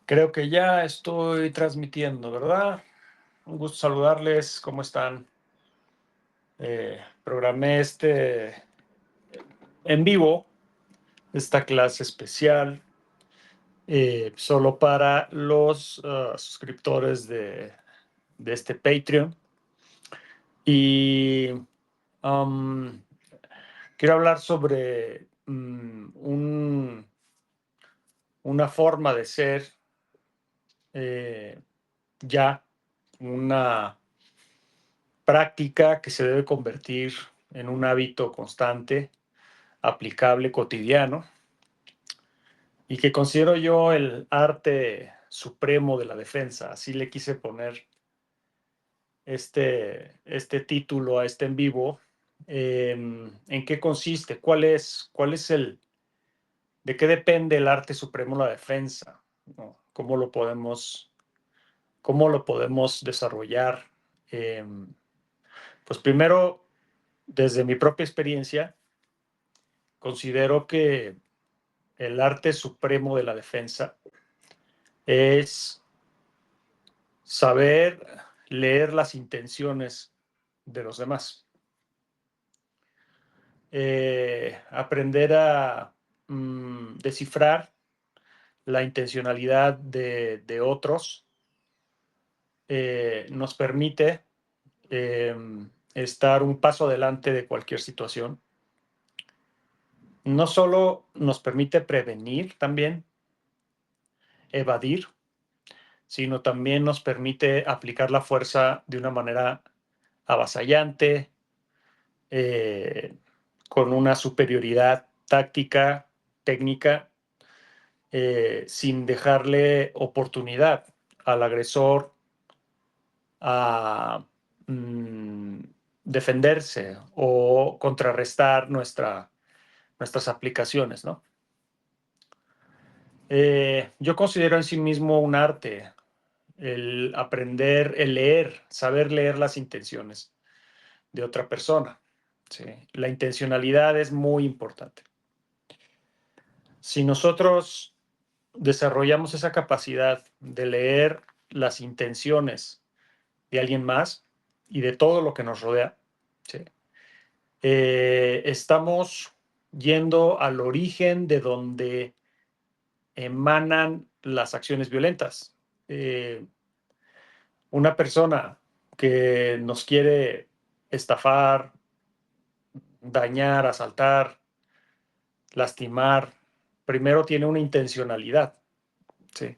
Creo que ya estoy transmitiendo, ¿verdad? Un gusto saludarles, ¿cómo están? Programé en vivo, esta clase especial, solo para los suscriptores de este Patreon. Y um, quiero hablar sobre una forma de ser, eh, ya una práctica que se debe convertir en un hábito constante, aplicable, cotidiano, y que considero yo el arte supremo de la defensa. Así le quise poner este título a este en vivo. ¿En qué consiste? ¿De qué depende el arte supremo de la defensa? ¿No? Cómo lo podemos desarrollar? Pues primero, desde mi propia experiencia, considero que el arte supremo de la defensa es saber leer las intenciones de los demás. Aprender a descifrar la intencionalidad de otros nos permite eh, estar un paso adelante de cualquier situación. No solo nos permite prevenir también, evadir, sino también nos permite aplicar la fuerza de una manera avasallante, eh, con una superioridad táctica, técnica, sin dejarle oportunidad al agresor a defenderse o contrarrestar nuestras aplicaciones, ¿no? Yo considero en sí mismo un arte el aprender, el leer, saber leer las intenciones de otra persona. Sí. La intencionalidad es muy importante. Si nosotros desarrollamos esa capacidad de leer las intenciones de alguien más y de todo lo que nos rodea, ¿sí? Estamos yendo al origen de donde emanan las acciones violentas. Una persona que nos quiere estafar, dañar, asaltar, lastimar, primero tiene una intencionalidad, ¿sí?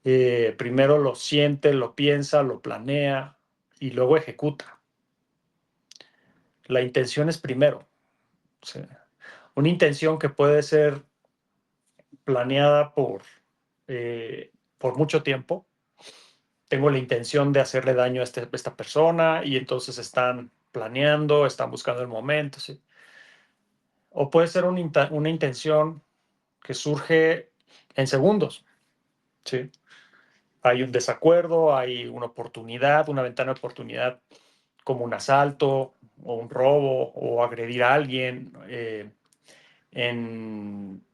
Primero lo siente, lo piensa, lo planea y luego ejecuta. La intención es primero, ¿sí? Una intención que puede ser planeada por mucho tiempo. Tengo la intención de hacerle daño a esta persona y entonces están planeando, están buscando el momento, ¿sí? O puede ser una intención que surge en segundos, ¿sí? Hay un desacuerdo, hay una oportunidad, una ventana de oportunidad, como un asalto o un robo o agredir a alguien. En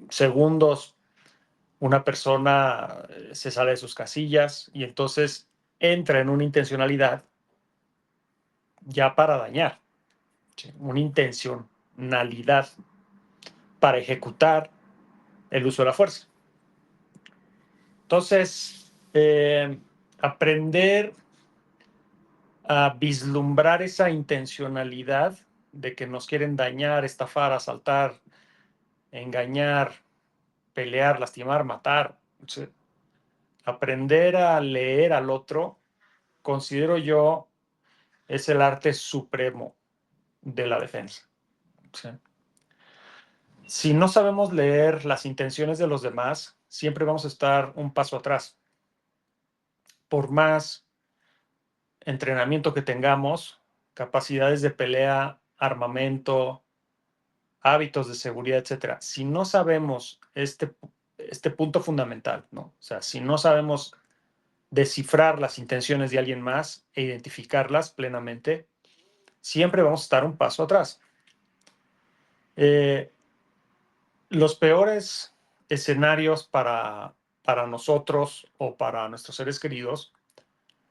segundos una persona se sale de sus casillas y entonces entra en una intencionalidad ya para dañar, ¿sí? Una intencionalidad para ejecutar el uso de la fuerza. Entonces, aprender a vislumbrar esa intencionalidad de que nos quieren dañar, estafar, asaltar, engañar, pelear, lastimar, matar. ¿Sí? Aprender a leer al otro, considero yo, es el arte supremo de la defensa. ¿Sí? Si no sabemos leer las intenciones de los demás, siempre vamos a estar un paso atrás. Por más entrenamiento que tengamos, capacidades de pelea, armamento, hábitos de seguridad, etcétera. Si no sabemos este punto fundamental, ¿no? O sea, si no sabemos descifrar las intenciones de alguien más e identificarlas plenamente, siempre vamos a estar un paso atrás. Los peores escenarios para para nosotros o para nuestros seres queridos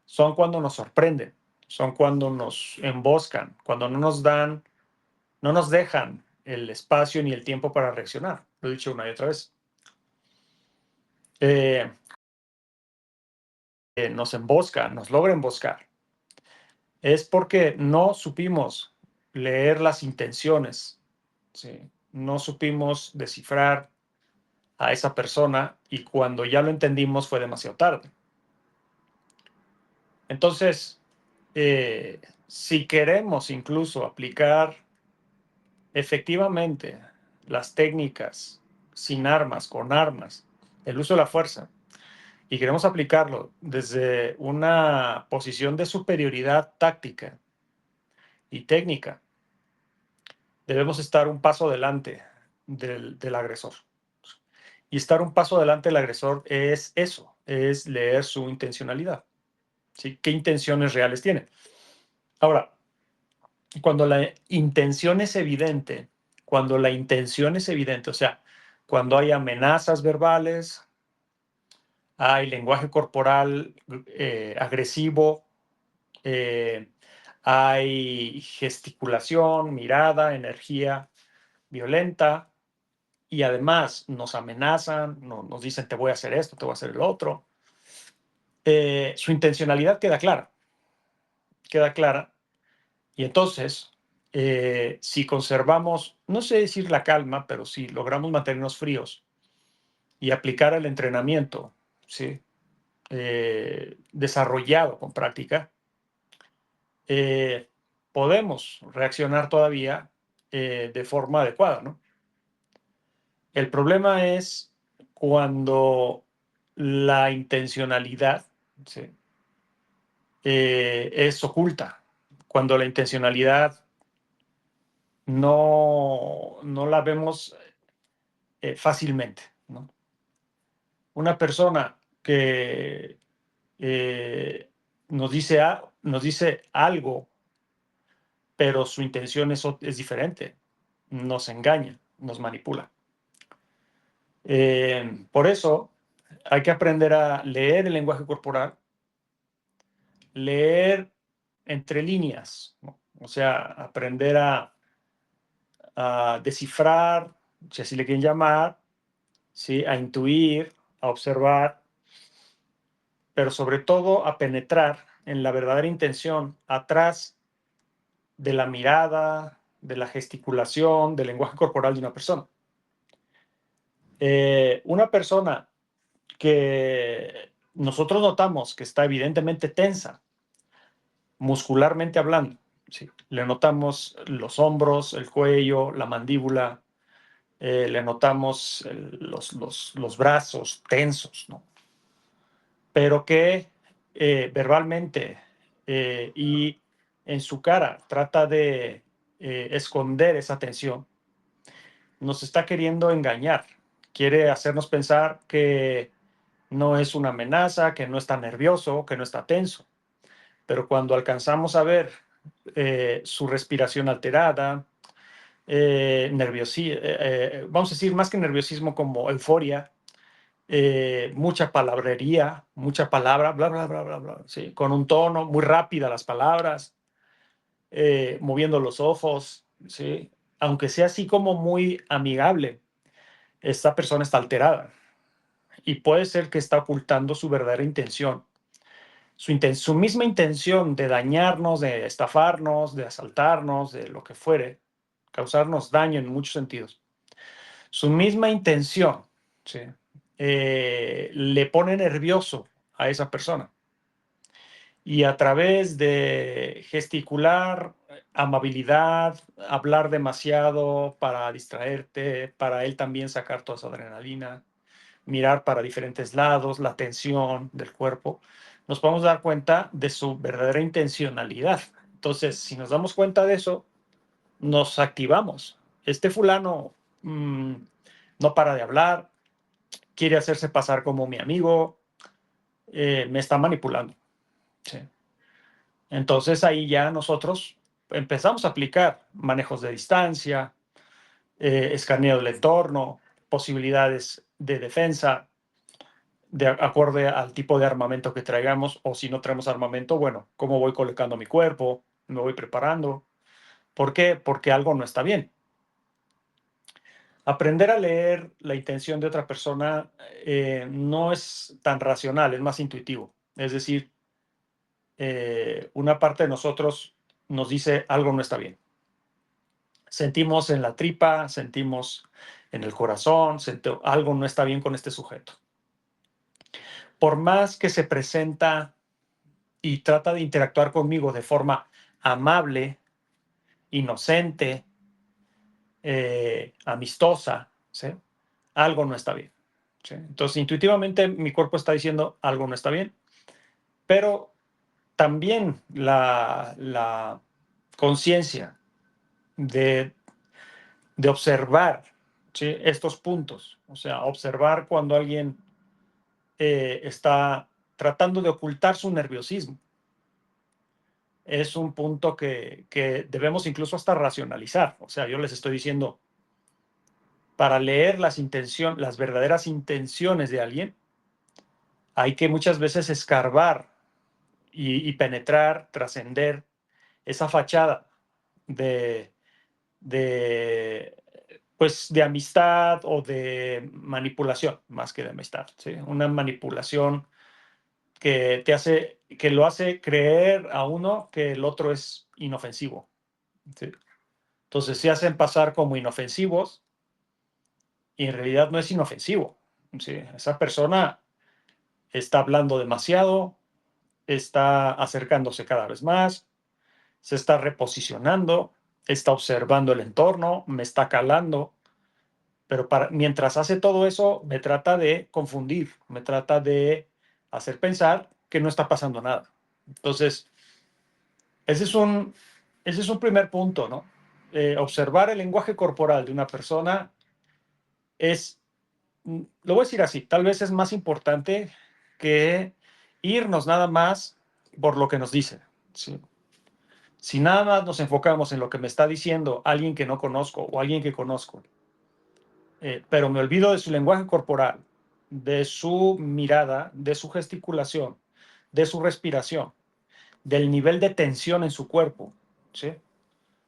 son cuando nos sorprenden, son cuando nos emboscan, cuando no nos dejan el espacio ni el tiempo para reaccionar. Lo he dicho una y otra vez. Nos embosca, nos logra emboscar. Es porque no supimos leer las intenciones, ¿sí? No supimos descifrar a esa persona y cuando ya lo entendimos fue demasiado tarde. Entonces, si queremos incluso aplicar efectivamente las técnicas sin armas, con armas, el uso de la fuerza, y queremos aplicarlo desde una posición de superioridad táctica y técnica, debemos estar un paso adelante del agresor. Y estar un paso adelante del agresor es eso, es leer su intencionalidad. ¿Sí? ¿Qué intenciones reales tiene? Ahora, cuando la intención es evidente, o sea, cuando hay amenazas verbales, hay lenguaje corporal agresivo, hay gesticulación, mirada, energía violenta, y además nos amenazan, nos dicen te voy a hacer esto, te voy a hacer el otro. Su intencionalidad queda clara, y entonces, si conservamos, no sé decir la calma, pero si logramos mantenernos fríos y aplicar el entrenamiento, ¿sí? Desarrollado con práctica, podemos reaccionar todavía de forma adecuada, ¿no? El problema es cuando la intencionalidad, ¿sí? Es oculta, cuando la intencionalidad no la vemos fácilmente, ¿no? Una persona que nos dice algo, pero su intención es diferente, nos engaña, nos manipula. Por eso hay que aprender a leer el lenguaje corporal, leer entre líneas, ¿no? O sea, aprender a descifrar, si así le quieren llamar, ¿sí? A intuir, a observar, pero sobre todo a penetrar en la verdadera intención atrás de la mirada, de la gesticulación, del lenguaje corporal de una persona. Una persona que nosotros notamos que está evidentemente tensa, muscularmente hablando, ¿sí? Le notamos los hombros, el cuello, la mandíbula, le notamos los brazos tensos, ¿no? Pero que verbalmente y en su cara trata de esconder esa tensión, nos está queriendo engañar, quiere hacernos pensar que no es una amenaza, que no está nervioso, que no está tenso. Pero cuando alcanzamos a ver su respiración alterada, vamos a decir más que nerviosismo, como euforia, mucha palabrería, mucha palabra, bla, bla, bla, bla, bla, ¿sí? Con un tono muy rápida las palabras, moviendo los ojos, ¿sí? Aunque sea así como muy amigable, esta persona está alterada y puede ser que está ocultando su verdadera intención. Su misma intención de dañarnos, de estafarnos, de asaltarnos, de lo que fuere, causarnos daño en muchos sentidos. Su misma intención, ¿sí? Le pone nervioso a esa persona. Y a través de gesticular, amabilidad, hablar demasiado para distraerte, para él también sacar toda esa adrenalina, mirar para diferentes lados, la tensión del cuerpo, nos podemos dar cuenta de su verdadera intencionalidad. Entonces, si nos damos cuenta de eso, nos activamos. Este fulano no para de hablar, quiere hacerse pasar como mi amigo, me está manipulando. ¿Sí? Entonces ahí ya nosotros empezamos a aplicar manejos de distancia, escaneo del entorno, posibilidades de defensa, de acorde al tipo de armamento que traigamos, o si no traemos armamento, bueno, cómo voy colocando mi cuerpo, me voy preparando. ¿Por qué? Porque algo no está bien. Aprender a leer la intención de otra persona no es tan racional, es más intuitivo. Es decir, una parte de nosotros nos dice algo no está bien. Sentimos en la tripa, sentimos en el corazón, algo no está bien con este sujeto. Por más que se presenta y trata de interactuar conmigo de forma amable, inocente, amistosa, ¿sí? Algo no está bien. ¿Sí? Entonces, intuitivamente mi cuerpo está diciendo algo no está bien, pero también la conciencia de, de observar, ¿sí? Estos puntos, o sea, observar cuando alguien está tratando de ocultar su nerviosismo. Es un punto que debemos incluso hasta racionalizar. O sea, yo les estoy diciendo, para leer las verdaderas intenciones de alguien, hay que muchas veces escarbar y penetrar, trascender esa fachada de, de, pues, de amistad o de manipulación, más que de amistad, ¿sí? Una manipulación que lo hace creer a uno que el otro es inofensivo, ¿sí? Entonces se hacen pasar como inofensivos y en realidad no es inofensivo, ¿sí? Esa persona está hablando demasiado, está acercándose cada vez más, se está reposicionando, está observando el entorno, me está calando, pero mientras hace todo eso, me trata de confundir, me trata de hacer pensar que no está pasando nada. Entonces, ese es un, ese es un primer punto, ¿no? Observar el lenguaje corporal de una persona es, lo voy a decir así, tal vez es más importante que irnos nada más por lo que nos dice, ¿sí? Si nada más nos enfocamos en lo que me está diciendo alguien que no conozco o alguien que conozco, pero me olvido de su lenguaje corporal, de su mirada, de su gesticulación, de su respiración, del nivel de tensión en su cuerpo, ¿sí?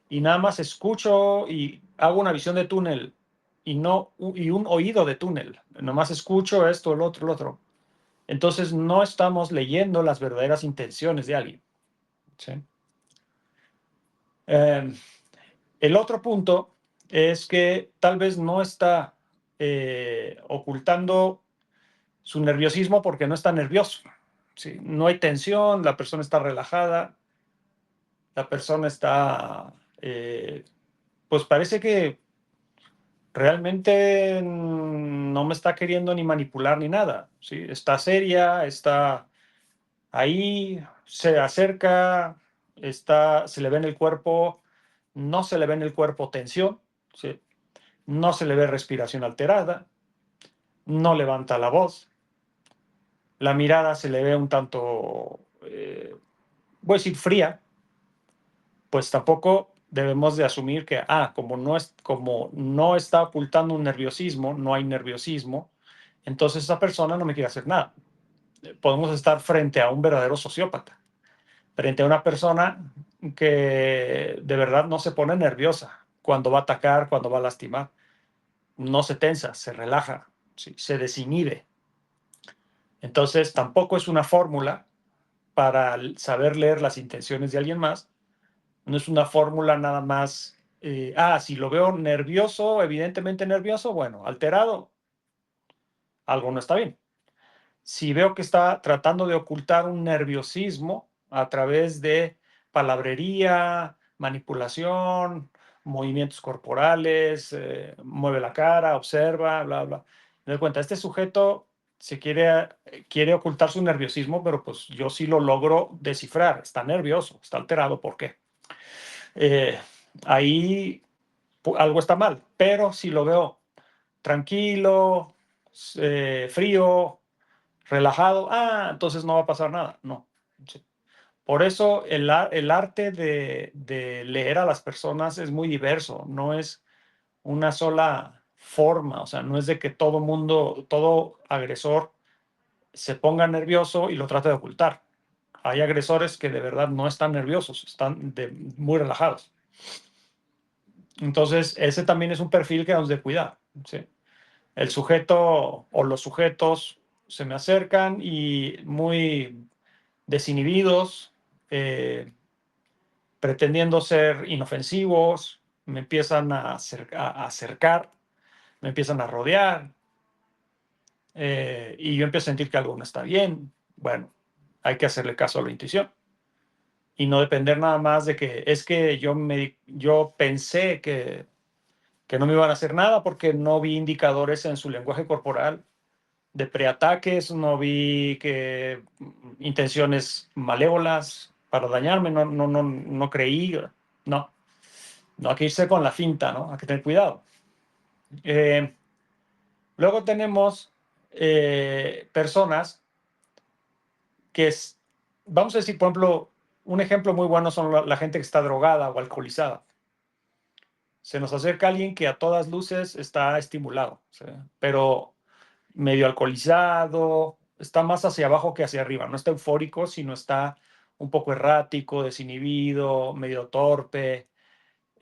Y nada más escucho y hago una visión de túnel y un oído de túnel. Nomás escucho esto, el otro, el otro. Entonces no estamos leyendo las verdaderas intenciones de alguien, ¿sí? Eh, el otro punto es que tal vez no está ocultando su nerviosismo porque no está nervioso, ¿sí? No hay tensión, la persona está relajada, la persona está, pues parece que realmente no me está queriendo ni manipular ni nada, ¿sí? Está seria, está ahí, se acerca, se le ve en el cuerpo, no se le ve en el cuerpo tensión, ¿sí? No se le ve respiración alterada, no levanta la voz, la mirada se le ve un tanto, voy a decir, fría, pues tampoco debemos de asumir que, como no está ocultando un nerviosismo, no hay nerviosismo, entonces esa persona no me quiere hacer nada. Podemos estar frente a un verdadero sociópata, frente a una persona que de verdad no se pone nerviosa cuando va a atacar, cuando va a lastimar. No se tensa, se relaja, ¿sí? Se desinhibe. Entonces tampoco es una fórmula para saber leer las intenciones de alguien más. No es una fórmula nada más, si lo veo nervioso, evidentemente nervioso, bueno, alterado, algo no está bien. Si veo que está tratando de ocultar un nerviosismo a través de palabrería, manipulación, movimientos corporales, mueve la cara, observa, bla, bla. Me doy cuenta, este sujeto quiere ocultar su nerviosismo, pero pues yo sí lo logro descifrar. Está nervioso, está alterado. ¿Por qué? Eh, ahí algo está mal, pero si lo veo tranquilo, frío, relajado, entonces no va a pasar nada. No. Sí. Por eso el arte de leer a las personas es muy diverso, no es una sola forma, o sea, no es de que todo agresor se ponga nervioso y lo trate de ocultar. Hay agresores que de verdad no están nerviosos, están muy relajados. Entonces, ese también es un perfil que debemos de cuidar, ¿sí? El sujeto o los sujetos se me acercan y muy desinhibidos, pretendiendo ser inofensivos, me empiezan a acercar, me empiezan a rodear, y yo empiezo a sentir que algo no está bien. Bueno, hay que hacerle caso a la intuición y no depender nada más de que es que yo pensé que no me iban a hacer nada porque no vi indicadores en su lenguaje corporal de preataques, no vi que intenciones malévolas para dañarme, no creí, no, no hay que irse con la finta, ¿no? Hay que tener cuidado. Luego tenemos personas que vamos a decir, por ejemplo, un ejemplo muy bueno son la gente que está drogada o alcoholizada. Se nos acerca alguien que a todas luces está estimulado, ¿sí? Pero medio alcoholizado, está más hacia abajo que hacia arriba, no está eufórico, sino está un poco errático, desinhibido, medio torpe,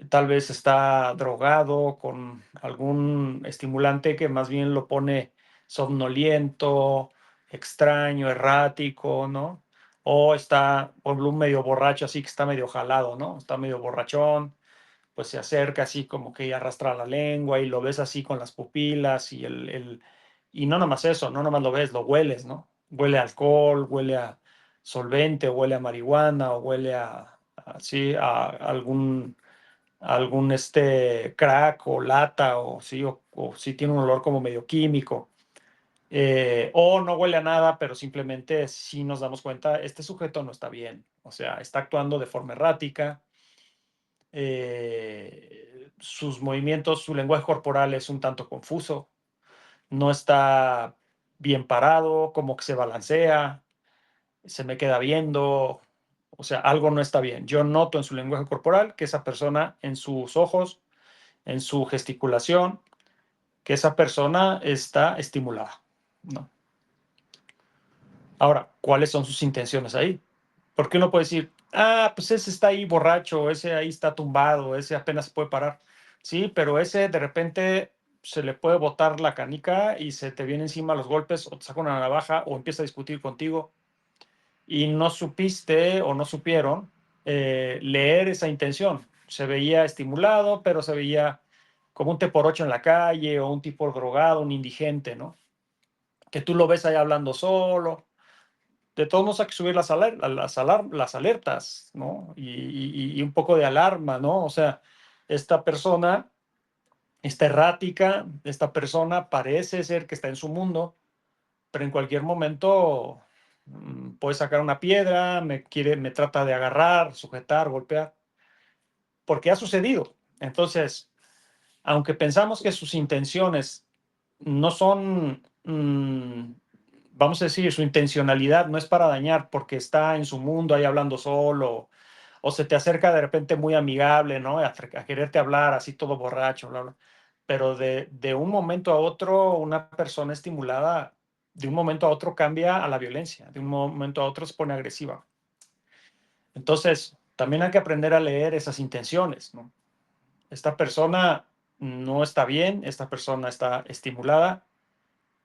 tal vez está drogado con algún estimulante que más bien lo pone somnoliento, extraño, errático, ¿no? O está, por ejemplo, un medio borracho así que está medio jalado, ¿no? Está medio borrachón, pues se acerca así como que arrastra la lengua y lo ves así con las pupilas y no nomás eso, no nomás lo ves, lo hueles, ¿no? Huele a alcohol, huele a solvente, huele a marihuana o huele así a algún crack o lata o sí tiene un olor como medio químico. O no huele a nada, pero simplemente sí nos damos cuenta, este sujeto no está bien, o sea, está actuando de forma errática, sus movimientos, su lenguaje corporal es un tanto confuso, no está bien parado, como que se balancea, se me queda viendo, o sea, algo no está bien. Yo noto en su lenguaje corporal que esa persona, en sus ojos, en su gesticulación, que esa persona está estimulada, ¿no? Ahora, ¿cuáles son sus intenciones ahí? Porque uno puede decir, pues ese está ahí borracho, ese ahí está tumbado, ese apenas se puede parar. Sí, pero ese de repente se le puede botar la canica y se te viene encima los golpes o te saca una navaja o empieza a discutir contigo y no supiste o no supieron leer esa intención. Se veía estimulado, pero se veía como un teporocho en la calle o un tipo drogado, un indigente, ¿no? Que tú lo ves ahí hablando solo. De todos modos hay que subir las alertas, ¿no? Y un poco de alarma, ¿no? O sea, esta persona está errática, esta persona parece ser que está en su mundo, pero en cualquier momento puede sacar una piedra, me trata de agarrar, sujetar, golpear, porque ha sucedido. Entonces, aunque pensamos que sus intenciones no son, vamos a decir, su intencionalidad no es para dañar porque está en su mundo ahí hablando solo, o se te acerca de repente muy amigable, ¿no? A quererte hablar así todo borracho, bla, bla. Pero de un momento a otro, una persona estimulada, de un momento a otro cambia a la violencia, de un momento a otro se pone agresiva. Entonces, también hay que aprender a leer esas intenciones, ¿no? Esta persona no está bien, esta persona está estimulada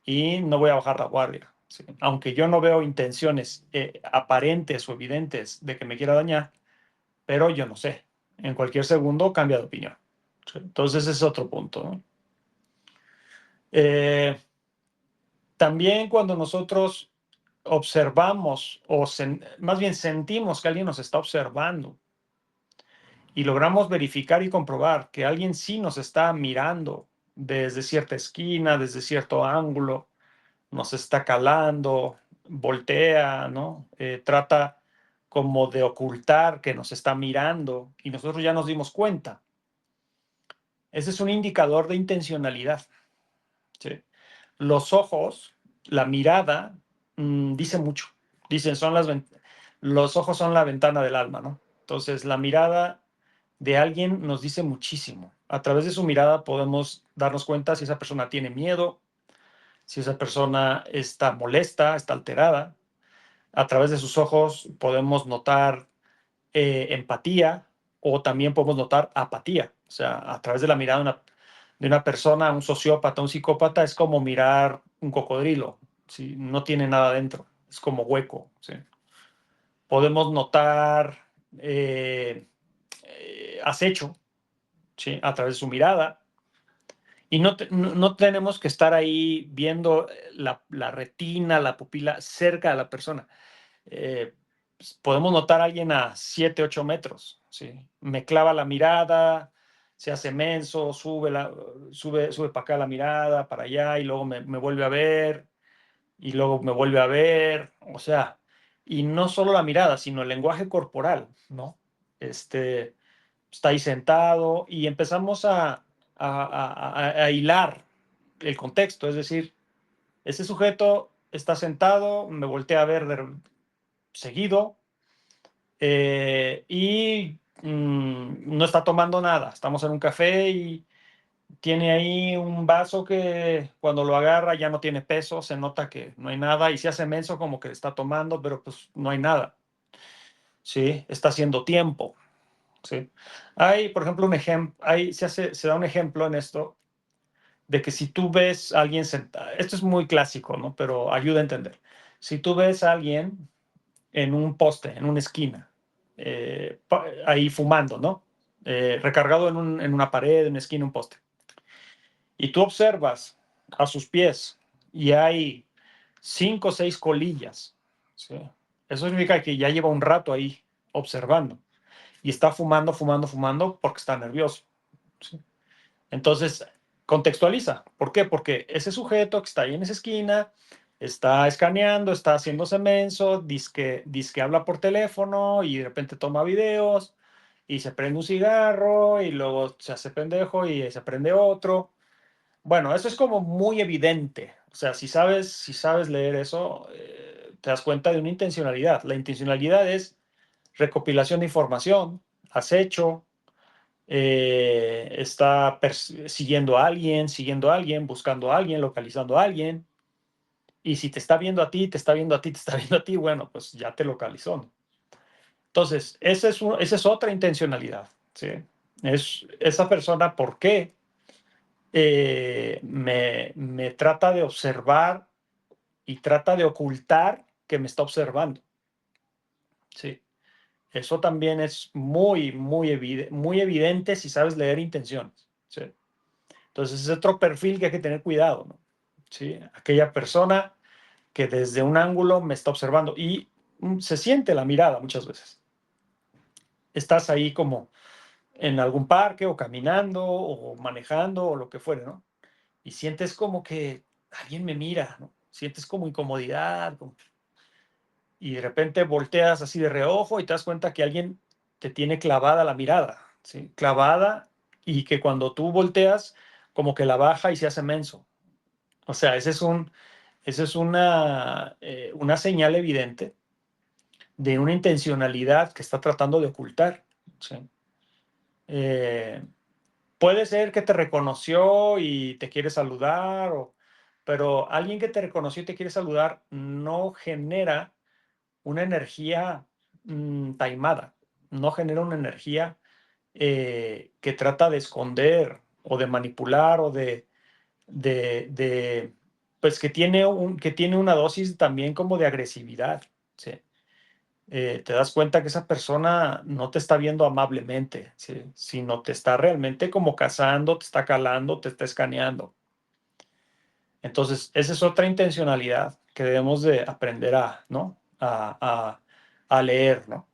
y no voy a bajar la guardia, ¿sí? Aunque yo no veo intenciones aparentes o evidentes de que me quiera dañar, pero yo no sé. En cualquier segundo cambia de opinión. ¿Sí? Entonces ese es otro punto, ¿no? También cuando nosotros observamos o más bien sentimos que alguien nos está observando y logramos verificar y comprobar que alguien sí nos está mirando desde cierta esquina, desde cierto ángulo, nos está calando, voltea, ¿no? Trata como de ocultar que nos está mirando y nosotros ya nos dimos cuenta. Ese es un indicador de intencionalidad, ¿sí? Los ojos, la mirada, dice mucho. Dicen, los ojos son la ventana del alma, ¿no? Entonces, la mirada de alguien nos dice muchísimo. A través de su mirada podemos darnos cuenta si esa persona tiene miedo, si esa persona está molesta, está alterada. A través de sus ojos podemos notar empatía o también podemos notar apatía. O sea, a través de la mirada de una persona, un sociópata, un psicópata, es como mirar un cocodrilo. ¿Sí? No tiene nada dentro, es como hueco. ¿Sí? Podemos notar acecho, ¿sí? A través de su mirada. Y no tenemos que estar ahí viendo la retina, la pupila cerca de la persona. Podemos notar a alguien a 7, 8 metros. ¿Sí? Me clava la mirada, se hace menso, sube para acá la mirada, para allá, y luego me vuelve a ver, y luego me vuelve a ver. O sea, y no solo la mirada, sino el lenguaje corporal, ¿no? Está ahí sentado y empezamos a hilar el contexto. Es decir, ese sujeto está sentado, me voltea a ver seguido y no está tomando nada. Estamos en un café y tiene ahí un vaso que cuando lo agarra ya no tiene peso, se nota que no hay nada y se hace menso como que está tomando, pero pues no hay nada. ¿Sí? Está haciendo tiempo. ¿Sí? Hay, por ejemplo, se da un ejemplo en esto de que si tú ves a alguien sentado, esto es muy clásico, ¿no? Pero ayuda a entender. Si tú ves a alguien en un poste, en una esquina, ahí fumando, ¿no? Recargado en una pared, en una esquina, un poste. Y tú observas a sus pies y hay 5 o 6 colillas. ¿Sí? Eso significa que ya lleva un rato ahí observando y está fumando, fumando, fumando porque está nervioso. ¿Sí? Entonces, contextualiza. ¿Por qué? Porque ese sujeto que está ahí en esa esquina está escaneando, está haciéndose menso, dice que habla por teléfono y de repente toma videos y se prende un cigarro y luego se hace pendejo y se prende otro. Bueno, eso es como muy evidente. O sea, si sabes leer eso, te das cuenta de una intencionalidad. La intencionalidad es recopilación de información, acecho, está siguiendo a alguien, buscando a alguien, localizando a alguien. Y si te está viendo a ti, te está viendo a ti, te está viendo a ti, bueno, pues ya te localizó, ¿no? Entonces, esa es otra intencionalidad. ¿Sí? Es esa persona, ¿por qué? Me trata de observar y trata de ocultar que me está observando. ¿Sí? Eso también es muy evidente si sabes leer intenciones. ¿Sí? Entonces es otro perfil que hay que tener cuidado, ¿no? ¿Sí? Aquella persona que desde un ángulo me está observando y se siente la mirada muchas veces. Estás ahí como en algún parque o caminando o manejando o lo que fuere, ¿no? Y sientes como que alguien me mira, ¿no? Sientes como incomodidad, y de repente volteas así de reojo y te das cuenta que alguien te tiene clavada la mirada, ¿sí? Clavada, y que cuando tú volteas, como que la baja y se hace menso. O sea, esa es una señal evidente de una intencionalidad que está tratando de ocultar. ¿Sí? Eh, Puede ser que te reconoció y te quiere saludar, pero alguien que te reconoció y te quiere saludar no genera una energía taimada, no genera una energía que trata de esconder o de manipular o de pues que tiene una dosis también como de agresividad. ¿Sí? Te das cuenta que esa persona no te está viendo amablemente, ¿sí? Sino te está realmente como cazando, te está calando, te está escaneando. Entonces, esa es otra intencionalidad que debemos de aprender ¿no? a leer, ¿no?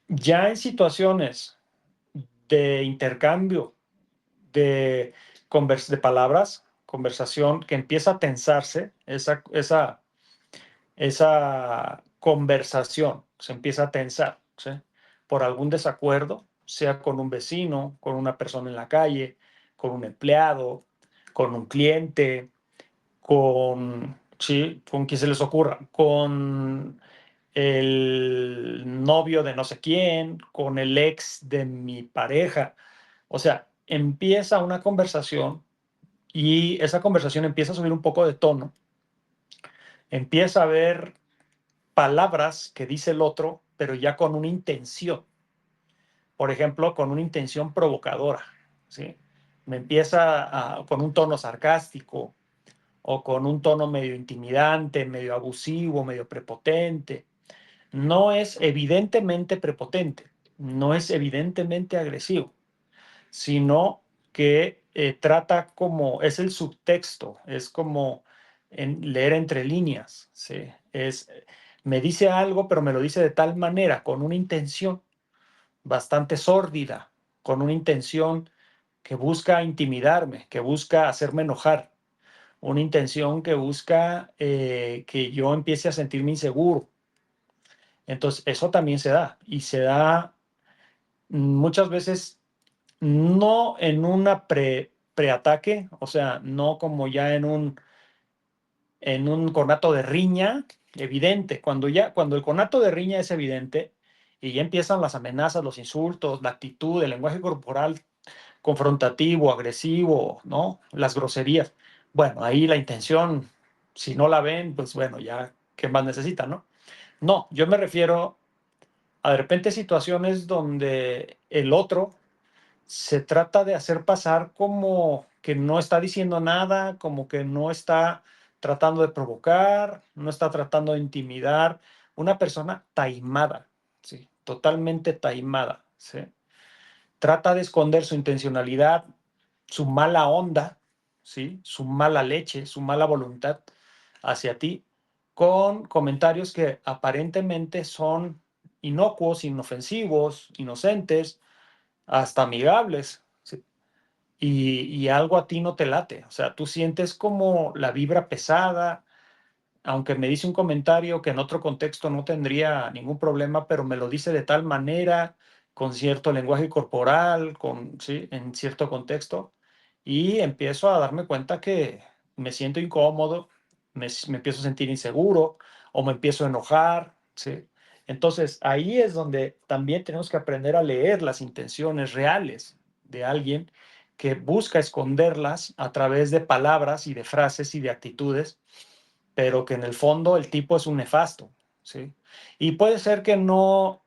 Ya en situaciones de intercambio de, de palabras, conversación que empieza a tensarse, esa conversación se empieza a tensar, ¿sí? Por algún desacuerdo, sea con un vecino, con una persona en la calle, con un empleado, con un cliente, sí, con quien se les ocurra, con el novio de no sé quién, con el ex de mi pareja. O sea, empieza una conversación y esa conversación empieza a subir un poco de tono, empieza a haber palabras que dice el otro, pero ya con una intención. Por ejemplo, con una intención provocadora, ¿sí? Me empieza con un tono sarcástico o con un tono medio intimidante, medio abusivo, medio prepotente. No es evidentemente prepotente, no es evidentemente agresivo, sino que trata como, es el subtexto, es como leer entre líneas, ¿sí? Me dice algo, pero me lo dice de tal manera, con una intención bastante sórdida, con una intención que busca intimidarme, que busca hacerme enojar, una intención que busca que yo empiece a sentirme inseguro. Entonces, eso también se da, y se da muchas veces no en una preataque, o sea, no como ya en un conato de riña evidente. Cuando el conato de riña es evidente y ya empiezan las amenazas, los insultos, la actitud, el lenguaje corporal confrontativo, agresivo, ¿no? Las groserías. Bueno, ahí la intención, si no la ven, pues bueno, ya, ¿qué más necesitan, no? No, yo me refiero a de repente situaciones donde el otro se trata de hacer pasar como que no está diciendo nada, como que no está tratando de provocar, no está tratando de intimidar. Una persona taimada, ¿sí? Totalmente taimada, ¿sí? Trata de esconder su intencionalidad, su mala onda, ¿sí? Su mala leche, su mala voluntad hacia ti, con comentarios que aparentemente son inocuos, inofensivos, inocentes, hasta amigables, ¿sí? Y algo a ti no te late, o sea, tú sientes como la vibra pesada, aunque me dice un comentario que en otro contexto no tendría ningún problema, pero me lo dice de tal manera, con cierto lenguaje corporal, ¿sí? En cierto contexto, y empiezo a darme cuenta que me siento incómodo, me empiezo a sentir inseguro o me empiezo a enojar, ¿sí? Entonces, ahí es donde también tenemos que aprender a leer las intenciones reales de alguien que busca esconderlas a través de palabras y de frases y de actitudes, pero que en el fondo el tipo es un nefasto, ¿sí? Y puede ser que no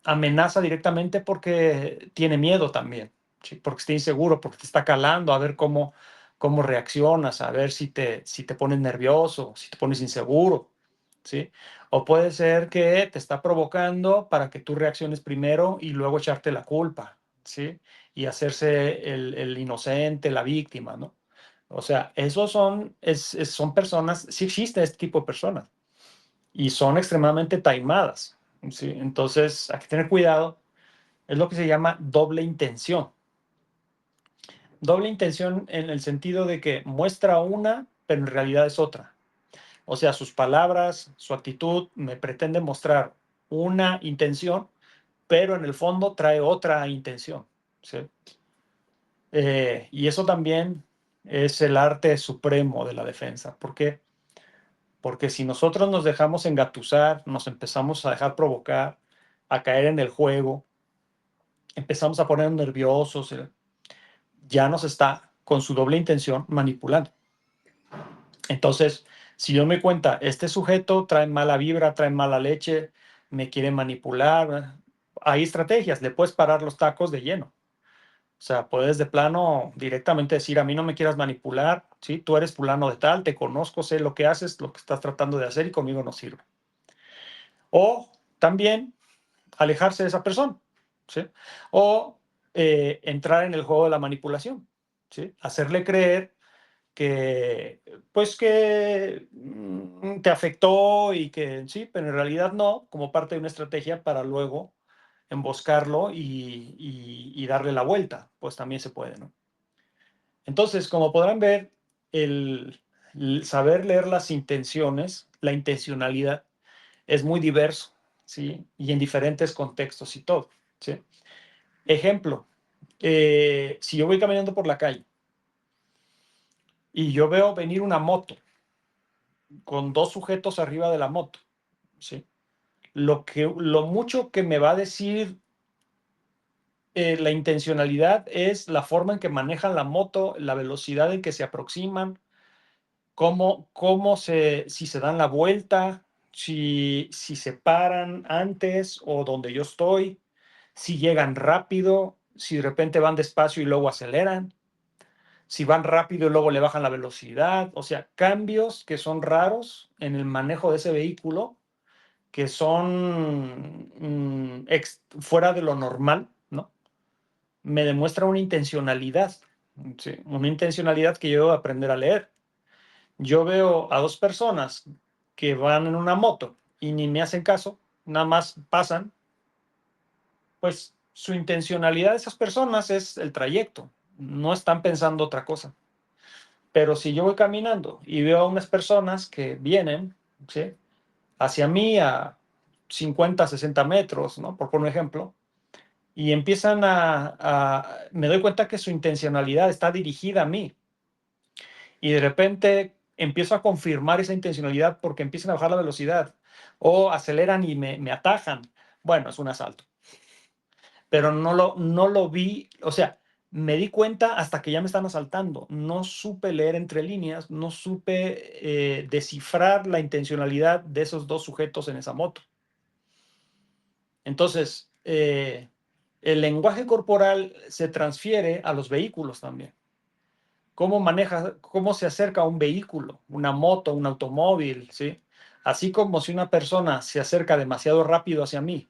amenaza directamente porque tiene miedo también, ¿sí? Porque está inseguro, porque te está calando, a ver cómo reaccionas, a ver si te pones nervioso, si te pones inseguro, ¿sí? O puede ser que te está provocando para que tú reacciones primero y luego echarte la culpa, ¿sí? Y hacerse el inocente, la víctima, ¿no? O sea, esos son personas, sí existe este tipo de personas y son extremadamente taimadas, ¿sí? Entonces, hay que tener cuidado. Es lo que se llama doble intención. Doble intención en el sentido de que muestra una, pero en realidad es otra. O sea, sus palabras, su actitud me pretende mostrar una intención, pero en el fondo trae otra intención, ¿sí? Y eso también es el arte supremo de la defensa. ¿Por qué? Porque si nosotros nos dejamos engatusar, nos empezamos a dejar provocar, a caer en el juego, empezamos a poner nerviosos, ya nos está con su doble intención manipulando. Entonces, si yo me cuenta, este sujeto trae mala vibra, trae mala leche, me quiere manipular, hay estrategias, le puedes parar los tacos de lleno. O sea, puedes de plano directamente decir, a mí no me quieras manipular, ¿sí? Tú eres fulano de tal, te conozco, sé lo que haces, lo que estás tratando de hacer y conmigo no sirve. O también alejarse de esa persona, ¿sí? O entrar en el juego de la manipulación, ¿sí? Hacerle creer que, pues que te afectó y que sí, pero en realidad no, como parte de una estrategia para luego emboscarlo y darle la vuelta, pues también se puede, ¿no? Entonces, como podrán ver, el saber leer las intenciones, la intencionalidad, es muy diverso, ¿sí? Y en diferentes contextos y todo, ¿sí? Ejemplo, si yo voy caminando por la calle y yo veo venir una moto con dos sujetos arriba de la moto, ¿sí? Lo mucho que me va a decir la intencionalidad es la forma en que manejan la moto, la velocidad en que se aproximan, si se dan la vuelta, si se paran antes o donde yo estoy, si llegan rápido, si de repente van despacio y luego aceleran, si van rápido y luego le bajan la velocidad. O sea, cambios que son raros en el manejo de ese vehículo, que son fuera de lo normal, ¿no? Me demuestra una intencionalidad, ¿sí? Una intencionalidad que yo debo aprender a leer. Yo veo a dos personas que van en una moto y ni me hacen caso, nada más pasan, pues su intencionalidad de esas personas es el trayecto, no están pensando otra cosa. Pero si yo voy caminando y veo a unas personas que vienen, ¿sí?, hacia mí a 50, 60 metros, ¿no?, por poner un ejemplo, y empiezan me doy cuenta que su intencionalidad está dirigida a mí. Y de repente empiezo a confirmar esa intencionalidad porque empiezan a bajar la velocidad o aceleran y me atajan. Bueno, es un asalto. Pero no lo vi, o sea, me di cuenta hasta que ya me están asaltando. No supe leer entre líneas, no supe descifrar la intencionalidad de esos dos sujetos en esa moto. Entonces, el lenguaje corporal se transfiere a los vehículos también. Cómo se acerca a un vehículo, una moto, un automóvil, ¿sí? Así como si una persona se acerca demasiado rápido hacia mí,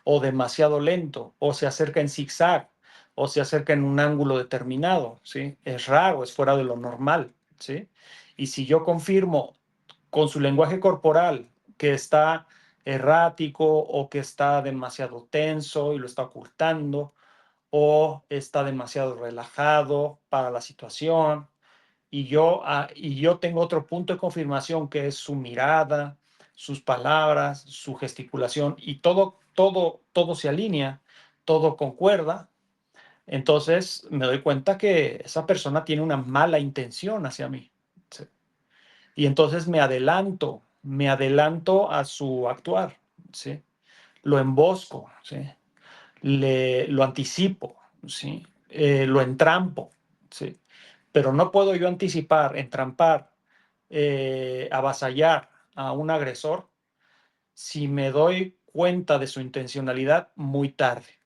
o demasiado lento, o se acerca en zigzag, o se acerca en un ángulo determinado, ¿sí? Es raro, es fuera de lo normal, ¿sí? Y si yo confirmo con su lenguaje corporal que está errático o que está demasiado tenso y lo está ocultando, o está demasiado relajado para la situación, y yo tengo otro punto de confirmación que es su mirada, sus palabras, su gesticulación, y todo se alinea, todo concuerda. Entonces me doy cuenta que esa persona tiene una mala intención hacia mí, ¿sí? Y entonces me adelanto a su actuar, ¿sí? Lo embosco, ¿sí? Lo anticipo, ¿sí? Lo entrampo, ¿sí? Pero no puedo yo anticipar, entrampar, avasallar a un agresor si me doy cuenta de su intencionalidad muy tarde.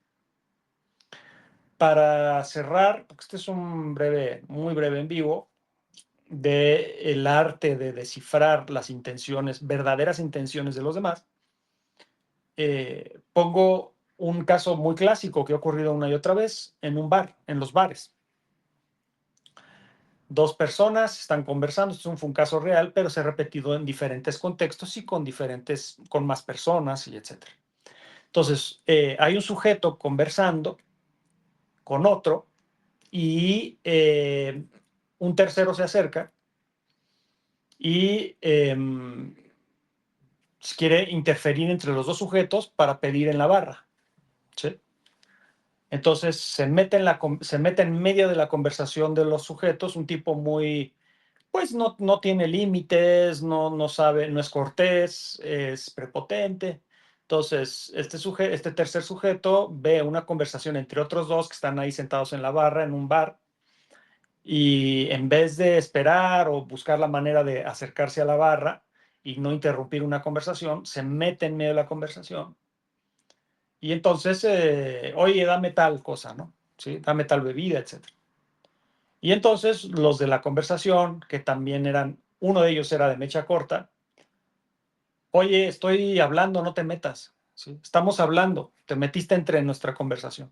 Para cerrar, porque este es un muy breve en vivo, del arte de descifrar las intenciones, verdaderas intenciones de los demás, pongo un caso muy clásico que ha ocurrido una y otra vez en un bar, en los bares. Dos personas están conversando, esto fue un caso real, pero se ha repetido en diferentes contextos y con más personas y etcétera. Entonces, hay un sujeto conversando con otro y un tercero se acerca y quiere interferir entre los dos sujetos para pedir en la barra, ¿sí? Entonces se mete en medio de la conversación de los sujetos, un tipo muy, pues no tiene límites, no sabe, no es cortés, es prepotente. Entonces, este tercer sujeto ve una conversación entre otros dos que están ahí sentados en la barra, en un bar, y en vez de esperar o buscar la manera de acercarse a la barra y no interrumpir una conversación, se mete en medio de la conversación. Y entonces, oye, dame tal cosa, ¿no? ¿Sí? Dame tal bebida, etcétera. Y entonces los de la conversación, que también uno de ellos era de mecha corta, oye, estoy hablando, no te metas, ¿sí? Estamos hablando, te metiste entre nuestra conversación.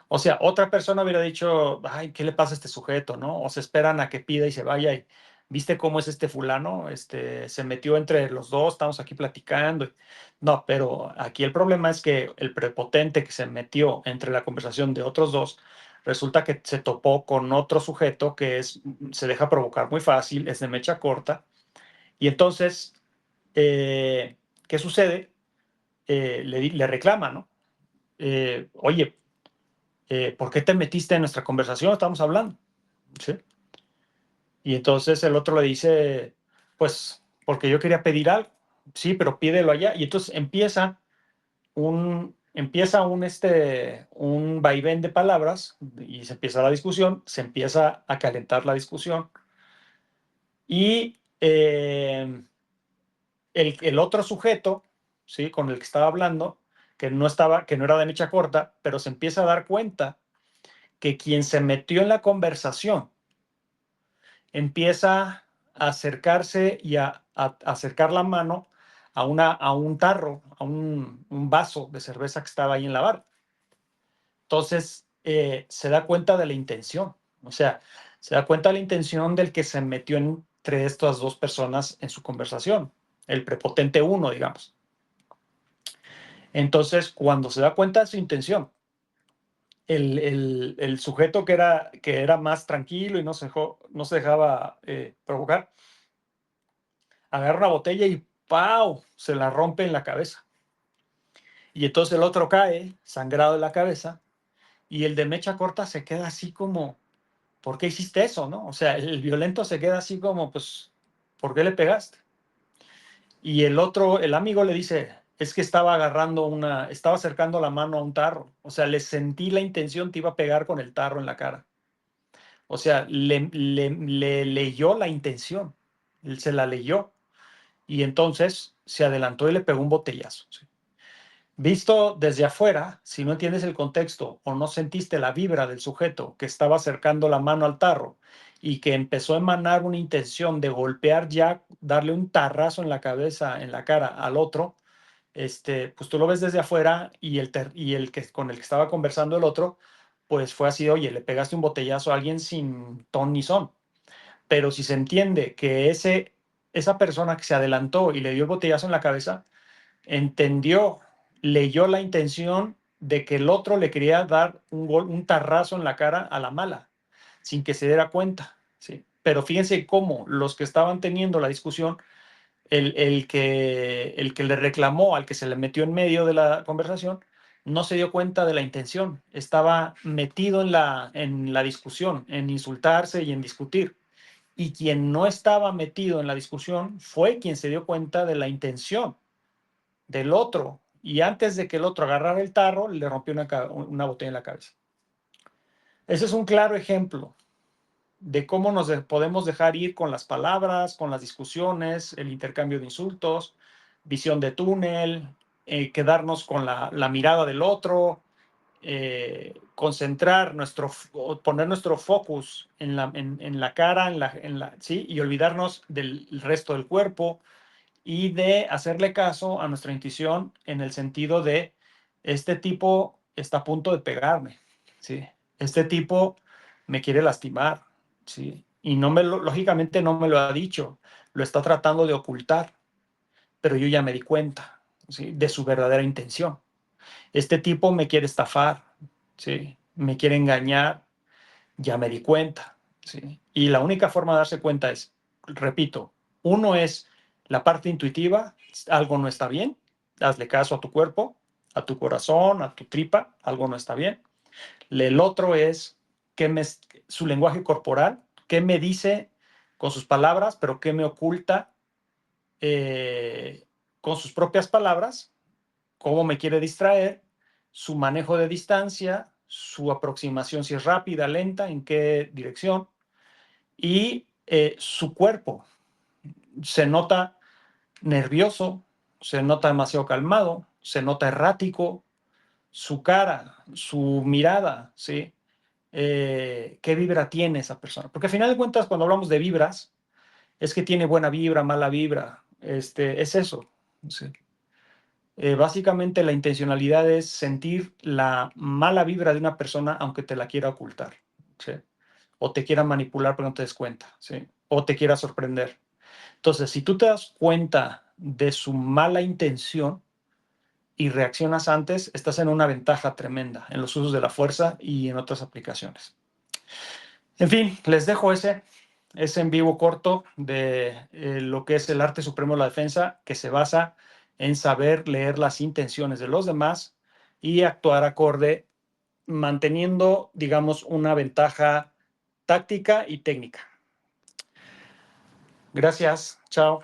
O sea, otra persona hubiera dicho, ay, ¿qué le pasa a este sujeto, no? O se esperan a que pida y se vaya y, ¿viste cómo es este fulano? Se metió entre los dos, estamos aquí platicando. No, pero aquí el problema es que el prepotente que se metió entre la conversación de otros dos, resulta que se topó con otro sujeto que se deja provocar muy fácil, es de mecha corta. Y entonces, ¿qué sucede? Le reclama, ¿no? Oye, ¿por qué te metiste en nuestra conversación? Estamos hablando, ¿sí? Y entonces el otro le dice, pues, porque yo quería pedir algo. Sí, pero pídelo allá. Y entonces empieza empieza un vaivén de palabras y se empieza la discusión, se empieza a calentar la discusión y el otro sujeto, ¿sí?, con el que estaba hablando, que no era de mecha corta, pero se empieza a dar cuenta que quien se metió en la conversación empieza a acercarse y a acercar la mano a un tarro, a un vaso de cerveza que estaba ahí en la barra. Entonces, se da cuenta de la intención, o sea, se da cuenta de la intención del que se metió entre estas dos personas en su conversación, el prepotente uno, digamos. Entonces, cuando se da cuenta de su intención, el sujeto que era más tranquilo y no se dejaba provocar, agarra una botella y ¡pau!, se la rompe en la cabeza. Y entonces el otro cae, sangrado de la cabeza, y el de mecha corta se queda así como, ¿por qué hiciste eso, no? O sea, el violento se queda así como, pues, ¿por qué le pegaste? Y el amigo le dice, es que estaba acercando la mano a un tarro. O sea, le sentí la intención, te iba a pegar con el tarro en la cara. O sea, le leyó la intención, él se la leyó. Y entonces se adelantó y le pegó un botellazo. ¿Sí? Visto desde afuera, si no entiendes el contexto o no sentiste la vibra del sujeto que estaba acercando la mano al tarro y que empezó a emanar una intención de golpear ya, darle un tarrazo en la cabeza, en la cara al otro, pues tú lo ves desde afuera y el que con el que estaba conversando el otro, pues fue así, oye, le pegaste un botellazo a alguien sin ton ni son. Pero si se entiende que esa persona que se adelantó y le dio el botellazo en la cabeza, entendió, leyó la intención de que el otro le quería dar un tarrazo en la cara a la mala, sin que se diera cuenta. ¿Sí? Pero fíjense cómo los que estaban teniendo la discusión, el que le reclamó al que se le metió en medio de la conversación, no se dio cuenta de la intención, estaba metido en la discusión, en insultarse y en discutir. Y quien no estaba metido en la discusión fue quien se dio cuenta de la intención del otro, y antes de que el otro agarrara el tarro, le rompió una botella en la cabeza. Ese es un claro ejemplo de cómo nos podemos dejar ir con las palabras, con las discusiones, el intercambio de insultos, visión de túnel, quedarnos con la mirada del otro, poner nuestro focus en la cara, ¿sí?, y olvidarnos del resto del cuerpo, y de hacerle caso a nuestra intuición en el sentido de, este tipo está a punto de pegarme, ¿sí? Este tipo me quiere lastimar, ¿sí? Y lógicamente no me lo ha dicho, lo está tratando de ocultar, pero yo ya me di cuenta, ¿sí?, de su verdadera intención. Este tipo me quiere estafar, ¿sí?, me quiere engañar, ya me di cuenta, ¿sí? Y la única forma de darse cuenta es, repito, uno es la parte intuitiva, algo no está bien, hazle caso a tu cuerpo, a tu corazón, a tu tripa, algo no está bien. El otro es su lenguaje corporal, qué me dice con sus palabras, pero qué me oculta con sus propias palabras, cómo me quiere distraer, su manejo de distancia, su aproximación, si es rápida, lenta, en qué dirección, y su cuerpo. Se nota nervioso, se nota demasiado calmado, se nota errático, su cara, su mirada, ¿sí? ¿Qué vibra tiene esa persona? Porque al final de cuentas, cuando hablamos de vibras, es que tiene buena vibra, mala vibra, es eso, ¿sí? Básicamente la intencionalidad es sentir la mala vibra de una persona aunque te la quiera ocultar, ¿sí? O te quiera manipular pero no te des cuenta, ¿sí? O te quiera sorprender. Entonces, si tú te das cuenta de su mala intención y reaccionas antes, estás en una ventaja tremenda en los usos de la fuerza y en otras aplicaciones. En fin, les dejo ese en vivo corto de lo que es el arte supremo de la defensa, que se basa en saber leer las intenciones de los demás y actuar acorde, manteniendo, digamos, una ventaja táctica y técnica. Gracias, chao.